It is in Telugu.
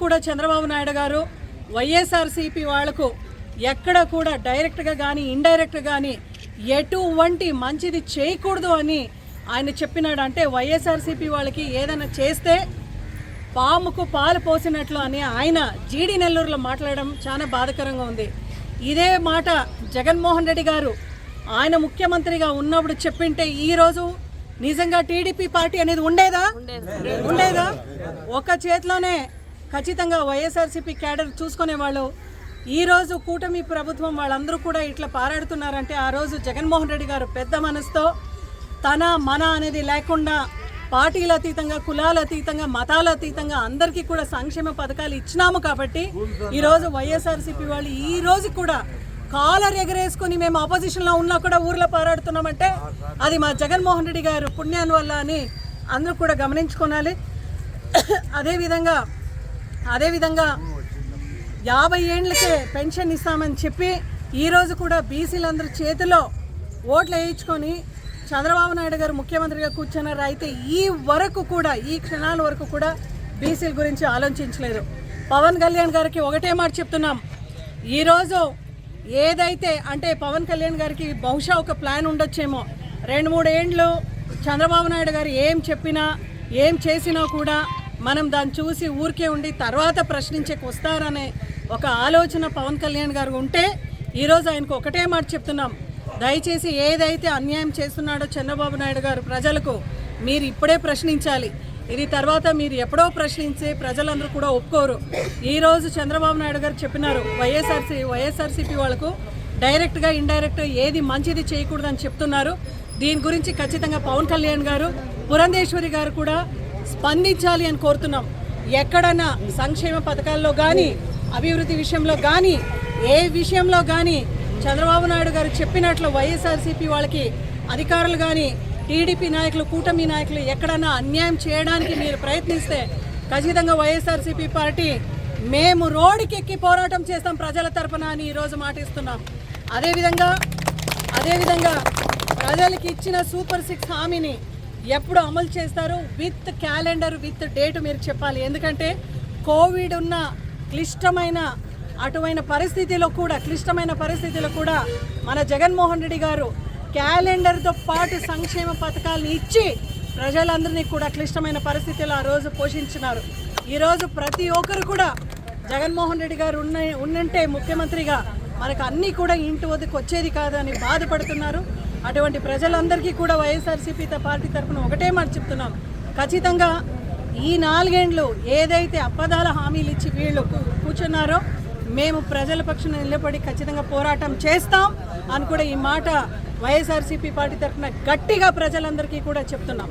కూడా చంద్రబాబు నాయుడు గారు వైఎస్ఆర్సీపీ వాళ్లకు ఎక్కడ కూడా డైరెక్ట్గా కానీ ఇండైరెక్ట్గా కానీ ఎటువంటి మంచిది చేయకూడదు అని ఆయన చెప్పినాడు. అంటే వైఎస్ఆర్సీపీ వాళ్ళకి ఏదైనా చేస్తే పాముకు పాలు పోసినట్లు అని ఆయన జీడి నెల్లూరులో మాట్లాడడం చాలా బాధాకరంగా ఉంది. ఇదే మాట జగన్మోహన్ రెడ్డి గారు ఆయన ముఖ్యమంత్రిగా ఉన్నప్పుడు చెప్పింటే ఈరోజు నిజంగా టీడీపీ పార్టీ అనేది ఉండేదా? ఒక చేతిలోనే ఖచ్చితంగా వైఎస్ఆర్సీపీ క్యాడర్ చూసుకునేవాళ్ళు. ఈరోజు కూటమి ప్రభుత్వం వాళ్ళందరూ కూడా ఇట్లా పారాడుతున్నారంటే ఆ రోజు జగన్మోహన్ రెడ్డి గారు పెద్ద మనసుతో తన మన అనేది లేకుండా పార్టీల అతీతంగా, కులాల అతీతంగా, మతాల అతీతంగా అందరికీ కూడా సంక్షేమ పథకాలు ఇచ్చినాము. కాబట్టి ఈరోజు వైఎస్ఆర్సీపీ వాళ్ళు ఈ రోజు కూడా కాలర్ ఎగరేసుకుని మేము ఆపోజిషన్లో ఉన్నా కూడా ఊర్లో పోరాడుతున్నామంటే అది మా జగన్మోహన్ రెడ్డి గారు పుణ్యాన్ని వల్ల అని అందరూ కూడా గమనించుకోవాలి. అదేవిధంగా 50 ఏళ్ళకే పెన్షన్ ఇస్తామని చెప్పి ఈరోజు కూడా బీసీలందరూ చేతిలో ఓట్లు వేయించుకొని చంద్రబాబు నాయుడు గారు ముఖ్యమంత్రిగా కూర్చున్నారు. అయితే ఈ క్షణాల వరకు కూడా బీసీల గురించి ఆలోచించలేదు. పవన్ కళ్యాణ్ గారికి ఒకటే మాట చెప్తున్నాం. ఈరోజు ఏదైతే అంటే పవన్ కళ్యాణ్ గారికి బహుశా ఒక ప్లాన్ ఉండొచ్చేమో, 2-3 ఏండ్లు చంద్రబాబు నాయుడు గారు ఏం చెప్పినా ఏం చేసినా కూడా మనం దాన్ని చూసి ఊరికే ఉండి తర్వాత ప్రశ్నించేకి వస్తారనే ఒక ఆలోచన పవన్ కళ్యాణ్ గారు ఉంటే ఈరోజు ఆయనకు ఒకటే మాట చెప్తున్నాం. దయచేసి ఏదైతే అన్యాయం చేస్తున్నాడో చంద్రబాబు నాయుడు గారు ప్రజలకు మీరు ఇప్పుడే ప్రశ్నించాలి. ఇది తర్వాత మీరు ఎప్పుడో ప్రశ్నించి ప్రజలందరూ కూడా ఒప్పుకోరు. ఈరోజు చంద్రబాబు నాయుడు గారు చెప్పినారు వైఎస్ఆర్సీపీ వాళ్ళకు డైరెక్ట్గా ఇండైరెక్ట్ ఏది మంచిది చేయకూడదని చెప్తున్నారు. దీని గురించి ఖచ్చితంగా పవన్ కళ్యాణ్ గారు, పురంధేశ్వరి గారు కూడా స్పందించాలి అని కోరుతున్నాం. ఎక్కడన్నా సంక్షేమ పథకాల్లో కానీ, అభివృద్ధి విషయంలో కానీ, ఏ విషయంలో కానీ చంద్రబాబు నాయుడు గారు చెప్పినట్లు వైఎస్ఆర్సీపీ వాళ్ళకి అధికారులు కానీ, టీడీపీ నాయకులు, కూటమి నాయకులు ఎక్కడన్నా అన్యాయం చేయడానికి మీరు ప్రయత్నిస్తే ఖచ్చితంగా వైఎస్ఆర్సీపీ పార్టీ మేము రోడ్డుకి ఎక్కి పోరాటం చేస్తాం ప్రజల తరపున అని ఈరోజు మాటిస్తున్నాం. అదేవిధంగా ప్రజలకి ఇచ్చిన సూపర్ 6 హామీని ఎప్పుడు అమలు చేస్తారు విత్ క్యాలెండర్, విత్ డేట్ మీరు చెప్పాలి. ఎందుకంటే కోవిడ్ ఉన్న క్లిష్టమైన పరిస్థితిలో కూడా మన జగన్మోహన్ రెడ్డి గారు క్యాలెండర్తో పాటు సంక్షేమ పథకాలను ఇచ్చి ప్రజలందరినీ కూడా క్లిష్టమైన పరిస్థితుల్లో ఆ రోజు పోషించినారు. ఈరోజు ప్రతి ఒక్కరు కూడా జగన్మోహన్ రెడ్డి గారు ఉంటే ముఖ్యమంత్రిగా మనకు అన్నీ కూడా ఇంటి వద్దకు వచ్చేది కాదని బాధపడుతున్నారు. అటువంటి ప్రజలందరికీ కూడా వైఎస్ఆర్సీపీ పార్టీ తరఫున ఒకటే మాట చెప్తున్నాం. ఖచ్చితంగా ఈ 4 ఏండ్లు ఏదైతే అబద్ధాల హామీలు ఇచ్చి వీళ్ళు కూర్చున్నారో మేము ప్రజల పక్షాన నిలబడి ఖచ్చితంగా పోరాటం చేస్తాం అని కూడా ఈ మాట వైఎస్ఆర్సీపీ పార్టీ తరఫున గట్టిగా ప్రజలందరికీ కూడా చెప్తున్నాం.